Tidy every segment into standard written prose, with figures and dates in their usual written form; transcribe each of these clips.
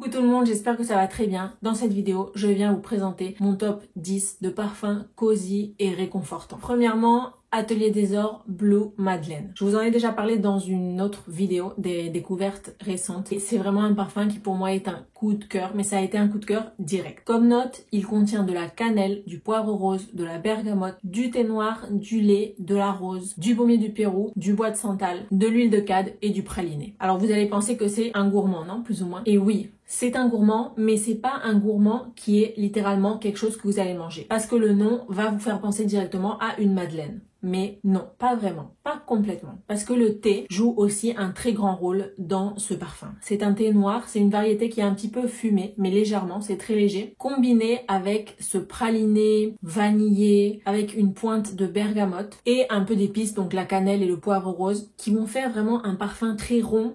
Coucou tout le monde, j'espère que ça va très bien. Dans cette vidéo, je viens vous présenter mon top 10 de parfums cosy et réconfortants. Premièrement, Atelier des Ors Blue Madeleine. Je vous en ai déjà parlé dans une autre vidéo des découvertes récentes. Et c'est vraiment un parfum qui pour moi est un coup de cœur, mais ça a été un coup de cœur direct. Comme note, il contient de la cannelle, du poivre rose, de la bergamote, du thé noir, du lait, de la rose, du baumier du Pérou, du bois de santal, de l'huile de cad et du praliné. Alors vous allez penser que c'est un gourmand, non? Plus ou moins. Et oui, c'est un gourmand, mais c'est pas un gourmand qui est littéralement quelque chose que vous allez manger. Parce que le nom va vous faire penser directement à une madeleine. Mais non, pas vraiment, pas complètement. Parce que le thé joue aussi un très grand rôle dans ce parfum. C'est un thé noir, c'est une variété qui est un petit peu fumée, mais légèrement, c'est très léger. Combiné avec ce praliné vanillé, avec une pointe de bergamote et un peu d'épices, donc la cannelle et le poivre rose, qui vont faire vraiment un parfum très rond,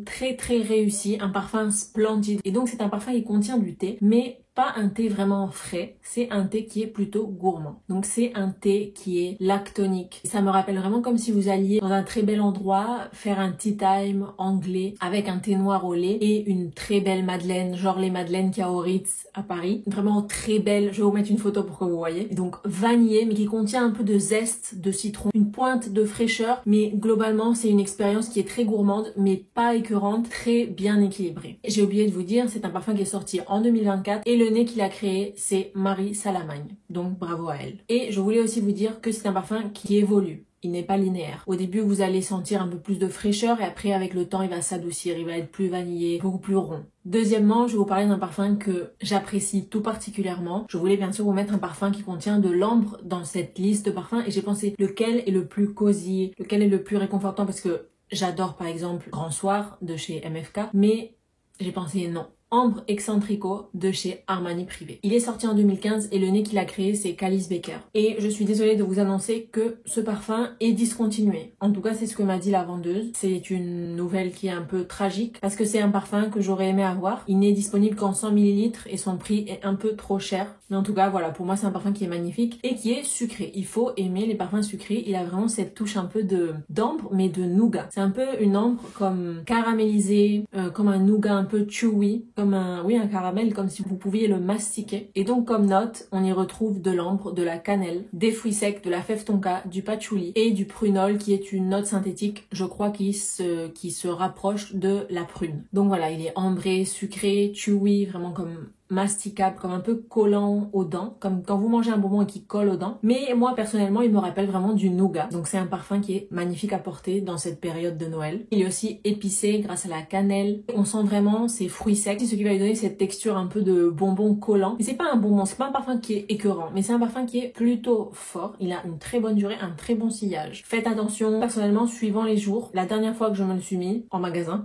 très réussi, un parfum splendide. Et donc c'est un parfum qui contient du thé, mais pas un thé vraiment frais, c'est un thé qui est plutôt gourmand. Donc c'est un thé qui est lactonique. Ça me rappelle vraiment comme si vous alliez dans un très bel endroit faire un tea time anglais avec un thé noir au lait et une très belle madeleine, genre les madeleines qu'il y a au Ritz à Paris. Vraiment très belle, je vais vous mettre une photo pour que vous voyez. Donc vanillé, mais qui contient un peu de zeste de citron, une pointe de fraîcheur, mais globalement c'est une expérience qui est très gourmande, mais pas écœurante, très bien équilibrée. J'ai oublié de vous dire, c'est un parfum qui est sorti en 2024 et le nez qu'il a créé, c'est Marie Salamagne. Donc bravo à elle. Et je voulais aussi vous dire que c'est un parfum qui évolue. Il n'est pas linéaire. Au début, vous allez sentir un peu plus de fraîcheur et après, avec le temps, il va s'adoucir, il va être plus vanillé, beaucoup plus rond. Deuxièmement, je vais vous parler d'un parfum que j'apprécie tout particulièrement. Je voulais bien sûr vous mettre un parfum qui contient de l'ambre dans cette liste de parfums et j'ai pensé lequel est le plus cosy, lequel est le plus réconfortant parce que j'adore par exemple Grand Soir de chez MFK, mais j'ai pensé non. Ambre Excentrico de chez Armani Privé. Il est sorti en 2015 et le nez qu'il a créé c'est Calice Baker. Et je suis désolée de vous annoncer que ce parfum est discontinué. En tout cas c'est ce que m'a dit la vendeuse. C'est une nouvelle qui est un peu tragique parce que c'est un parfum que j'aurais aimé avoir. Il n'est disponible qu'en 100 ml et son prix est un peu trop cher. Mais en tout cas voilà, pour moi c'est un parfum qui est magnifique et qui est sucré. Il faut aimer les parfums sucrés. Il a vraiment cette touche un peu d'ambre mais de nougat. C'est un peu une ambre comme caramélisée, comme un nougat un peu chewy. Comme un caramel, comme si vous pouviez le mastiquer. Et donc comme note, on y retrouve de l'ambre, de la cannelle, des fruits secs, de la fève tonka, du patchouli et du prunol qui est une note synthétique, je crois, qui se rapproche de la prune. Donc voilà, il est ambré, sucré, chewy, vraiment comme masticable, comme un peu collant aux dents, comme quand vous mangez un bonbon et qui colle aux dents. Mais moi personnellement, il me rappelle vraiment du nougat. Donc c'est un parfum qui est magnifique à porter dans cette période de Noël. Il est aussi épicé grâce à la cannelle. On sent vraiment ces fruits secs, c'est ce qui va lui donner cette texture un peu de bonbon collant. Mais c'est pas un bonbon, c'est pas un parfum qui est écœurant, mais c'est un parfum qui est plutôt fort. Il a une très bonne durée, un très bon sillage. Faites attention, personnellement, suivant les jours. La dernière fois que je me le suis mis en magasin,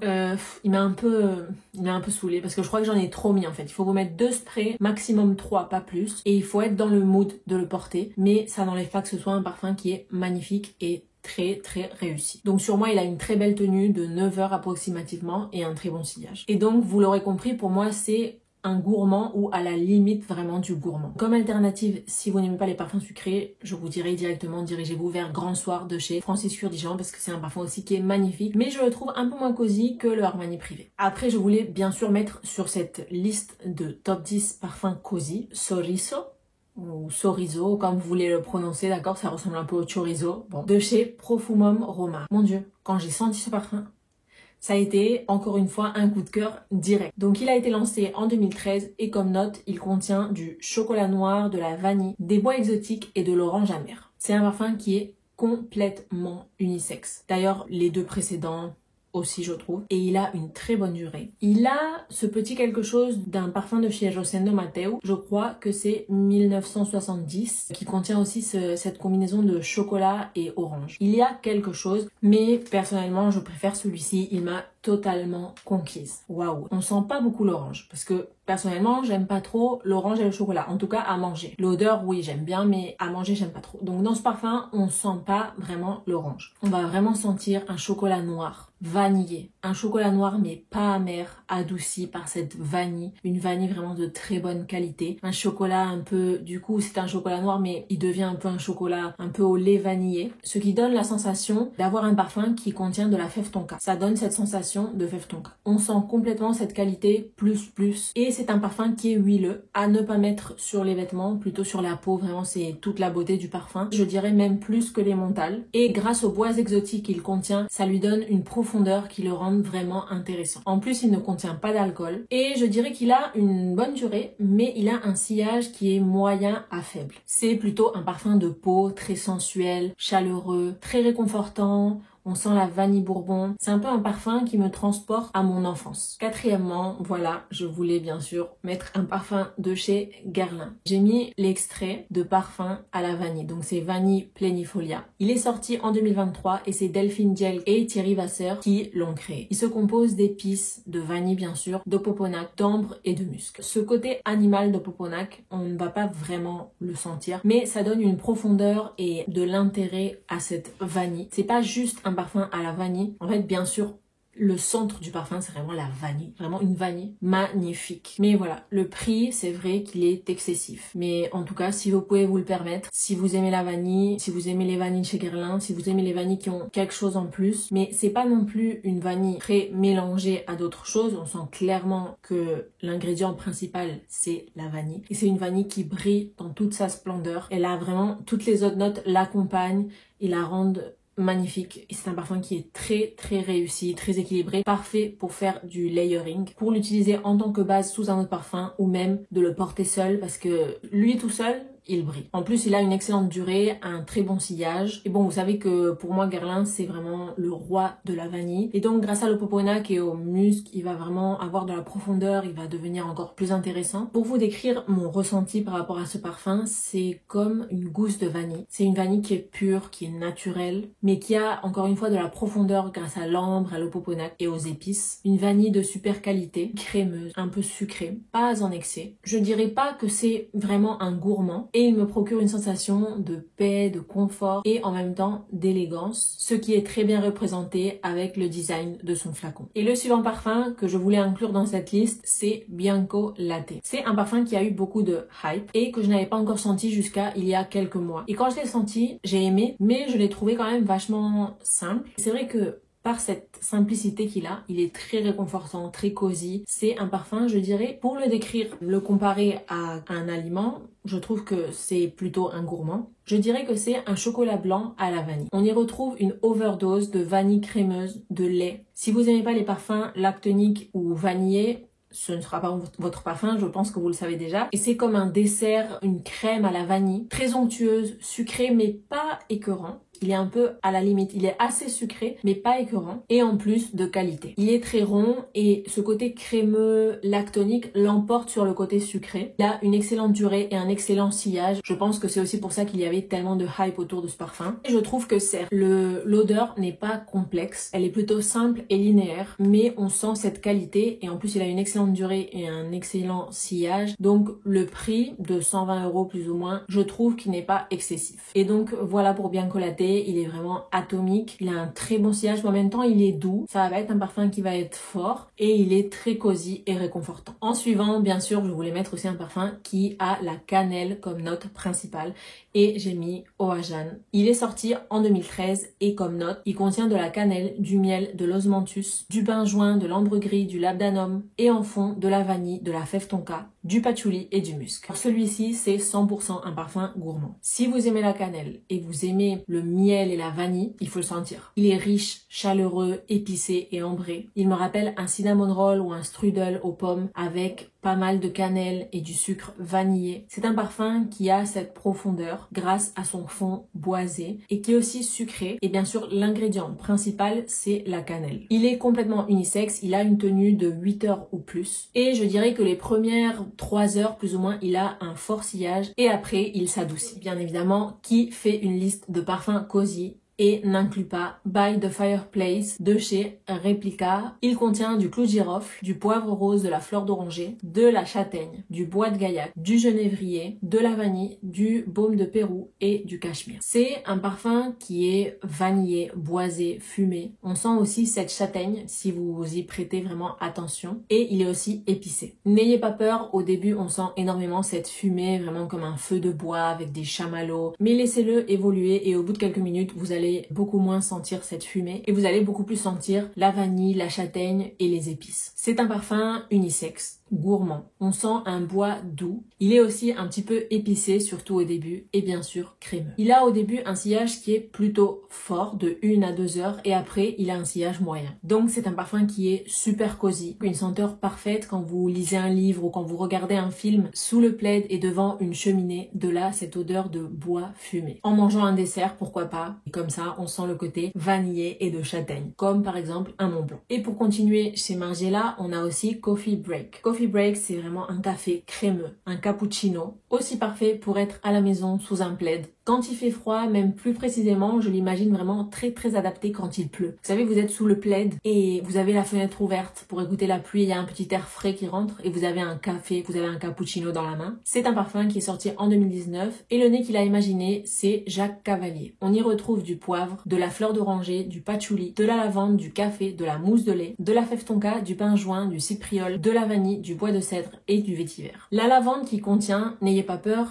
il m'a un peu saoulé parce que je crois que j'en ai trop mis en fait. Il faut vous mettre 2 sprays, maximum 3, pas plus. Et il faut être dans le mood de le porter. Mais ça n'enlève pas que ce soit un parfum qui est magnifique et très réussi. Donc sur moi, il a une très belle tenue de 9 heures approximativement et un très bon sillage. Et donc, vous l'aurez compris, pour moi, c'est un gourmand ou à la limite vraiment du gourmand. Comme alternative, si vous n'aimez pas les parfums sucrés, je vous dirais directement dirigez-vous vers Grand Soir de chez Francis Kurkdjian parce que c'est un parfum aussi qui est magnifique, mais je le trouve un peu moins cosy que le Armani Privé. Après, je voulais bien sûr mettre sur cette liste de top 10 parfums cosy Sorriso ou Sorriso, comme vous voulez le prononcer, d'accord, ça ressemble un peu au chorizo, bon, de chez Profumum Roma. Mon Dieu, quand j'ai senti ce parfum, ça a été, encore une fois, un coup de cœur direct. Donc il a été lancé en 2013 et comme note, il contient du chocolat noir, de la vanille, des bois exotiques et de l'orange amer. C'est un parfum qui est complètement unisexe. D'ailleurs, les deux précédents aussi je trouve, et il a une très bonne durée. Il a ce petit quelque chose d'un parfum de chez Rosendo Matteo, je crois que c'est 1970, qui contient aussi cette combinaison de chocolat et orange. Il y a quelque chose, mais personnellement je préfère celui-ci, il m'a totalement conquise. Waouh, on sent pas beaucoup l'orange, parce que personnellement j'aime pas trop l'orange et le chocolat, en tout cas à manger. L'odeur oui j'aime bien, mais à manger j'aime pas trop. Donc dans ce parfum on sent pas vraiment l'orange. On va vraiment sentir un chocolat noir, vanillé. Un chocolat noir mais pas amer, adouci par cette vanille. Une vanille vraiment de très bonne qualité. Un chocolat un peu, du coup c'est un chocolat noir mais il devient un peu un chocolat un peu au lait vanillé. Ce qui donne la sensation d'avoir un parfum qui contient de la fève tonka. Ça donne cette sensation sensation de fève tonka. On sent complètement cette qualité plus et c'est un parfum qui est huileux, à ne pas mettre sur les vêtements, plutôt sur la peau, vraiment c'est toute la beauté du parfum. Je dirais même plus que les mentales. Et grâce aux bois exotiques qu'il contient, ça lui donne une profondeur qui le rend vraiment intéressant. En plus, il ne contient pas d'alcool et je dirais qu'il a une bonne durée, mais il a un sillage qui est moyen à faible. C'est plutôt un parfum de peau très sensuel, chaleureux, très réconfortant. On sent la vanille bourbon. C'est un peu un parfum qui me transporte à mon enfance. Quatrièmement, voilà, je voulais bien sûr mettre un parfum de chez Guerlain. J'ai mis l'extrait de parfum à la vanille. Donc c'est Vanille Plenifolia. Il est sorti en 2023 et c'est Delphine Gel et Thierry Vasseur qui l'ont créé. Il se compose d'épices, de vanille bien sûr, d'opoponac, d'ambre et de musc. Ce côté animal d'opoponac, on ne va pas vraiment le sentir, mais ça donne une profondeur et de l'intérêt à cette vanille. C'est pas juste un parfum à la vanille. En fait, bien sûr, le centre du parfum, c'est vraiment la vanille. Vraiment une vanille magnifique. Mais voilà, le prix, c'est vrai qu'il est excessif. Mais en tout cas, si vous pouvez vous le permettre, si vous aimez la vanille, si vous aimez les vanilles chez Guerlain, si vous aimez les vanilles qui ont quelque chose en plus, mais c'est pas non plus une vanille très mélangée à d'autres choses. On sent clairement que l'ingrédient principal, c'est la vanille. Et c'est une vanille qui brille dans toute sa splendeur. Elle a vraiment, toutes les autres notes l'accompagnent et la rendent magnifique. Et c'est un parfum qui est très réussi, très équilibré, parfait pour faire du layering, pour l'utiliser en tant que base sous un autre parfum ou même de le porter seul parce que lui tout seul, il brille. En plus, il a une excellente durée, un très bon sillage. Et bon, vous savez que pour moi, Guerlain, c'est vraiment le roi de la vanille. Et donc, grâce à l'opoponac et au musc, il va vraiment avoir de la profondeur, il va devenir encore plus intéressant. Pour vous décrire mon ressenti par rapport à ce parfum, c'est comme une gousse de vanille. C'est une vanille qui est pure, qui est naturelle, mais qui a encore une fois de la profondeur grâce à l'ambre, à l'opoponac et aux épices. Une vanille de super qualité, crémeuse, un peu sucrée, pas en excès. Je dirais pas que c'est vraiment un gourmand, et il me procure une sensation de paix, de confort et en même temps d'élégance, ce qui est très bien représenté avec le design de son flacon. Et le suivant parfum que je voulais inclure dans cette liste, c'est Bianco Latte. C'est un parfum qui a eu beaucoup de hype et que je n'avais pas encore senti jusqu'à il y a quelques mois. Et quand je l'ai senti, j'ai aimé, mais je l'ai trouvé quand même vachement simple. C'est vrai que par cette simplicité qu'il a, il est très réconfortant, très cosy. C'est un parfum, je dirais, pour le décrire, le comparer à un aliment, je trouve que c'est plutôt un gourmand. Je dirais que c'est un chocolat blanc à la vanille. On y retrouve une overdose de vanille crémeuse, de lait. Si vous n'aimez pas les parfums lactoniques ou vanillés, ce ne sera pas votre parfum, je pense que vous le savez déjà. Et c'est comme un dessert, une crème à la vanille, très onctueuse, sucrée mais pas écœurant. Il est un peu à la limite, il est assez sucré mais pas écœurant et en plus de qualité. Il est très rond et ce côté crémeux lactonique l'emporte sur le côté sucré. Il a une excellente durée et un excellent sillage. Je pense que c'est aussi pour ça qu'il y avait tellement de hype autour de ce parfum. Et je trouve que certes, l'odeur n'est pas complexe, elle est plutôt simple et linéaire, mais on sent cette qualité et en plus il a une excellente durée et un excellent sillage. Donc le prix de 120 € plus ou moins, je trouve qu'il n'est pas excessif. Et donc voilà pour Bianco Latte. Il est vraiment atomique, il a un très bon sillage, mais en même temps il est doux, ça va être un parfum qui va être fort et il est très cosy et réconfortant. En suivant, bien sûr, je voulais mettre aussi un parfum qui a la cannelle comme note principale et j'ai mis Oajan. Il est sorti en 2013 et comme note, il contient de la cannelle, du miel, de l'osmanthus, du benjoin, de l'ambre gris, du labdanum et en fond de la vanille, de la fève tonka, du patchouli et du musc. Celui-ci, c'est 100% un parfum gourmand. Si vous aimez la cannelle et vous aimez le miel et la vanille, il faut le sentir. Il est riche, chaleureux, épicé et ambré. Il me rappelle un cinnamon roll ou un strudel aux pommes avec pas mal de cannelle et du sucre vanillé. C'est un parfum qui a cette profondeur grâce à son fond boisé et qui est aussi sucré. Et bien sûr, l'ingrédient principal, c'est la cannelle. Il est complètement unisexe, il a une tenue de 8 heures ou plus. Et je dirais que les premières 3 heures, plus ou moins, il a un fort sillage et après, il s'adoucit. Bien évidemment, qui fait une liste de parfums cosy et n'inclut pas By the Fireplace de chez Replica. Il contient du clou de girofle, du poivre rose, de la fleur d'oranger, de la châtaigne, du bois de gaillac, du genévrier, de la vanille, du baume de Pérou et du cachemire. C'est un parfum qui est vanillé, boisé, fumé. On sent aussi cette châtaigne si vous y prêtez vraiment attention et il est aussi épicé. N'ayez pas peur, au début on sent énormément cette fumée, vraiment comme un feu de bois avec des chamallows, mais laissez-le évoluer et au bout de quelques minutes vous allez allez beaucoup moins sentir cette fumée et vous allez beaucoup plus sentir la vanille, la châtaigne et les épices. C'est un parfum unisexe, gourmand. On sent un bois doux. Il est aussi un petit peu épicé, surtout au début, et bien sûr crémeux. Il a au début un sillage qui est plutôt fort, de 1 à 2 heures, et après il a un sillage moyen. Donc c'est un parfum qui est super cosy, une senteur parfaite quand vous lisez un livre ou quand vous regardez un film sous le plaid et devant une cheminée. De là, cette odeur de bois fumé. En mangeant un dessert, pourquoi pas, et comme ça on sent le côté vanillé et de châtaigne, comme par exemple un Mont Blanc. Et pour continuer chez Margiela, on a aussi Coffee Break. Coffee Break, c'est vraiment un café crémeux, un cappuccino, aussi parfait pour être à la maison sous un plaid. Quand il fait froid, même plus précisément, je l'imagine vraiment très adapté quand il pleut. Vous savez, vous êtes sous le plaid et vous avez la fenêtre ouverte pour écouter la pluie, il y a un petit air frais qui rentre et vous avez un café, vous avez un cappuccino dans la main. C'est un parfum qui est sorti en 2019 et le nez qu'il a imaginé, c'est Jacques Cavalier. On y retrouve du poivre, de la fleur d'oranger, du patchouli, de la lavande, du café, de la mousse de lait, de la fève tonka, du benjoin, du cypriol, de la vanille, du bois de cèdre et du vétiver. La lavande qui contient, n'ayez pas peur,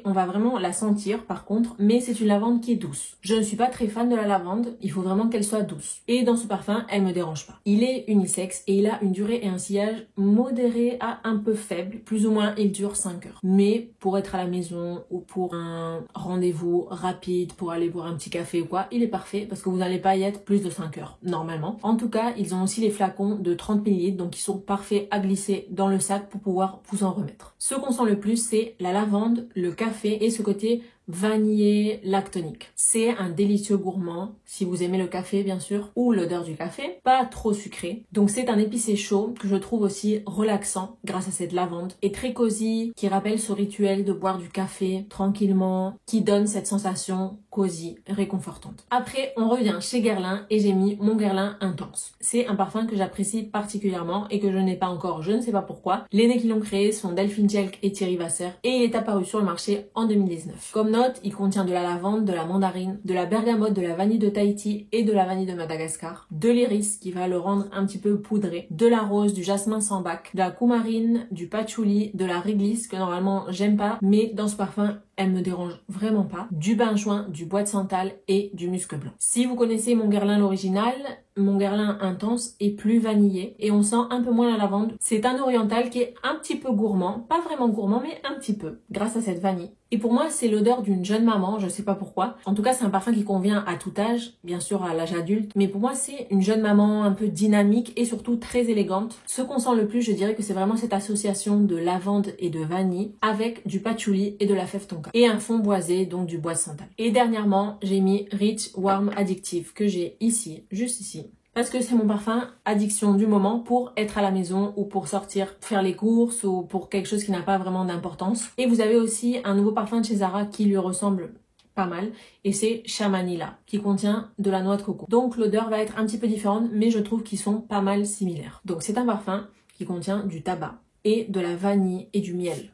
on va vraiment la sentir par contre, mais c'est une lavande qui est douce. Je ne suis pas très fan de la lavande, il faut vraiment qu'elle soit douce. Et dans ce parfum, elle me dérange pas. Il est unisexe et il a une durée et un sillage modéré à un peu faible. Plus ou moins, il dure 5 heures. Mais pour être à la maison ou pour un rendez-vous rapide, pour aller boire un petit café ou quoi, il est parfait parce que vous n'allez pas y être plus de 5 heures, normalement. En tout cas, ils ont aussi les flacons de 30 ml, donc ils sont parfaits à glisser dans le sac pour pouvoir vous en remettre. Ce qu'on sent le plus, c'est la lavande, le café et ce côté vanillé lactonique. C'est un délicieux gourmand, si vous aimez le café bien sûr, ou l'odeur du café, pas trop sucré. Donc c'est un épicé chaud que je trouve aussi relaxant grâce à cette lavande et très cosy, qui rappelle ce rituel de boire du café tranquillement, qui donne cette sensation cosy, réconfortante. Après, on revient chez Guerlain et j'ai mis mon Guerlain Intense. C'est un parfum que j'apprécie particulièrement et que je n'ai pas encore, je ne sais pas pourquoi. Les nez qui l'ont créé sont Delphine Jelk et Thierry Vasser et il est apparu sur le marché en 2019. Comme note, il contient de la lavande, de la mandarine, de la bergamote, de la vanille de Tahiti et de la vanille de Madagascar, de l'iris qui va le rendre un petit peu poudré, de la rose, du jasmin sambac, de la coumarine, du patchouli, de la réglisse que normalement j'aime pas, mais dans ce parfum elle me dérange vraiment pas, du benjoin, du bois de santal et du musc blanc. Si vous connaissez mon Guerlain l'original, mon Guerlain Intense est plus vanillé et on sent un peu moins la lavande. C'est un oriental qui est un petit peu gourmand, pas vraiment gourmand mais un petit peu, grâce à cette vanille. Et pour moi c'est l'odeur d'une jeune maman, je sais pas pourquoi. En tout cas c'est un parfum qui convient à tout âge, bien sûr à l'âge adulte, mais pour moi c'est une jeune maman un peu dynamique et surtout très élégante. Ce qu'on sent le plus, je dirais que c'est vraiment cette association de lavande et de vanille avec du patchouli et de la fève tonka. Et un fond boisé, donc du bois de santal. Et dernièrement, j'ai mis Rich Warm Addictive que j'ai ici, juste ici. Parce que c'est mon parfum addiction du moment pour être à la maison ou pour sortir faire les courses ou pour quelque chose qui n'a pas vraiment d'importance. Et vous avez aussi un nouveau parfum de chez Zara qui lui ressemble pas mal et c'est Chamanila qui contient de la noix de coco. Donc l'odeur va être un petit peu différente mais je trouve qu'ils sont pas mal similaires. Donc c'est un parfum qui contient du tabac et de la vanille et du miel.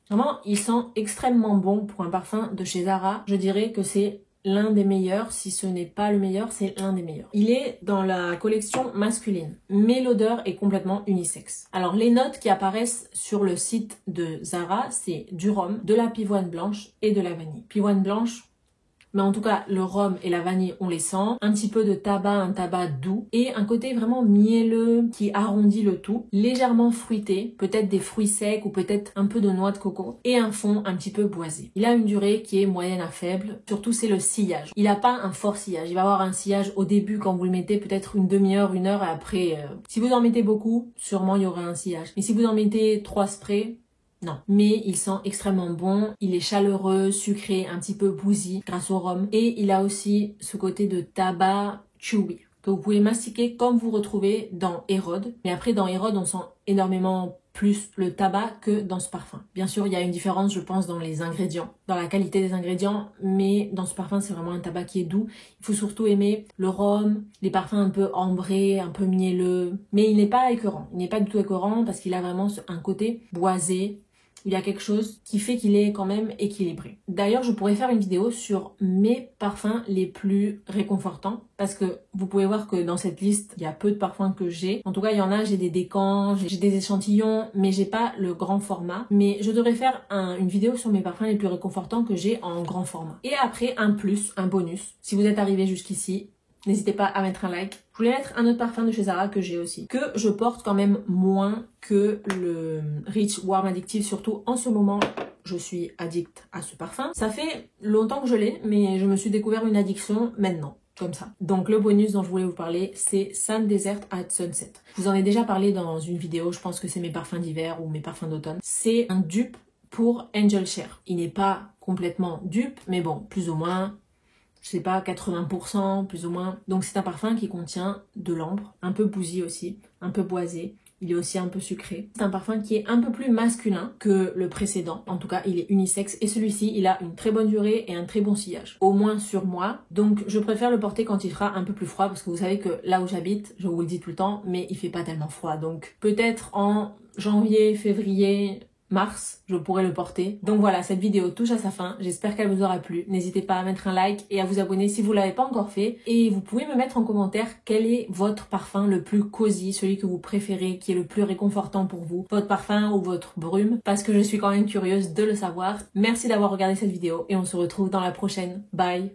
Vraiment, il sent extrêmement bon pour un parfum de chez Zara. Je dirais que c'est l'un des meilleurs, si ce n'est pas le meilleur, c'est l'un des meilleurs. Il est dans la collection masculine, mais l'odeur est complètement unisexe. Alors les notes qui apparaissent sur le site de Zara, c'est du rhum, de la pivoine blanche et de la vanille. Pivoine blanche, mais en tout cas le rhum et la vanille on les sent, un petit peu de tabac, un tabac doux et un côté vraiment mielleux qui arrondit le tout, légèrement fruité, peut-être des fruits secs ou peut-être un peu de noix de coco et un fond un petit peu boisé. Il a une durée qui est moyenne à faible, surtout c'est le sillage. Il n'a pas un fort sillage, il va avoir un sillage au début quand vous le mettez peut-être une demi-heure, 1 heure et après si vous en mettez beaucoup, sûrement il y aura un sillage. Mais si vous en mettez 3 sprays, non, mais il sent extrêmement bon, il est chaleureux, sucré, un petit peu bousy grâce au rhum et il a aussi ce côté de tabac chewy que vous pouvez mastiquer comme vous retrouvez dans Hérode. Mais après dans Hérode on sent énormément plus le tabac que dans ce parfum. Bien sûr il y a une différence je pense dans les ingrédients, dans la qualité des ingrédients, mais dans ce parfum c'est vraiment un tabac qui est doux. Il faut surtout aimer le rhum, les parfums un peu ambrés, un peu mielleux, mais il n'est pas écœurant. Il n'est pas du tout écœurant parce qu'il a vraiment un côté boisé, Il y a quelque chose qui fait qu'il est quand même équilibré. D'ailleurs, je pourrais faire une vidéo sur mes parfums les plus réconfortants parce que vous pouvez voir que dans cette liste, il y a peu de parfums que j'ai. En tout cas, il y en a, j'ai des décants, j'ai des échantillons, mais j'ai pas le grand format. Mais je devrais faire une vidéo sur mes parfums les plus réconfortants que j'ai en grand format. Et après, un plus, un bonus. Si vous êtes arrivé jusqu'ici, n'hésitez pas à mettre un like. Je voulais mettre un autre parfum de chez Zara que j'ai aussi, que je porte quand même moins que le Rich Warm Addictive, surtout en ce moment. Je suis addict à ce parfum. Ça fait longtemps que je l'ai, mais je me suis découvert une addiction maintenant. Comme ça. Donc le bonus dont je voulais vous parler, c'est Sun Desert at Sunset. Je vous en ai déjà parlé dans une vidéo, je pense que c'est mes parfums d'hiver ou mes parfums d'automne. C'est un dupe pour Angel Share. Il n'est pas complètement dupe, mais bon, plus ou moins, je sais pas, 80% plus ou moins. Donc c'est un parfum qui contient de l'ambre, un peu bousy aussi, un peu boisé. Il est aussi un peu sucré. C'est un parfum qui est un peu plus masculin que le précédent. En tout cas, il est unisexe. Et celui-ci, il a une très bonne durée et un très bon sillage. Au moins sur moi. Donc, je préfère le porter quand il fera un peu plus froid. Parce que vous savez que là où j'habite, je vous le dis tout le temps, mais il fait pas tellement froid. Donc, peut-être en janvier, février, mars, je pourrais le porter. Donc voilà, cette vidéo touche à sa fin. J'espère qu'elle vous aura plu. N'hésitez pas à mettre un like et à vous abonner si vous l'avez pas encore fait. Et vous pouvez me mettre en commentaire quel est votre parfum le plus cosy, celui que vous préférez, qui est le plus réconfortant pour vous. Votre parfum ou votre brume, parce que je suis quand même curieuse de le savoir. Merci d'avoir regardé cette vidéo et on se retrouve dans la prochaine. Bye!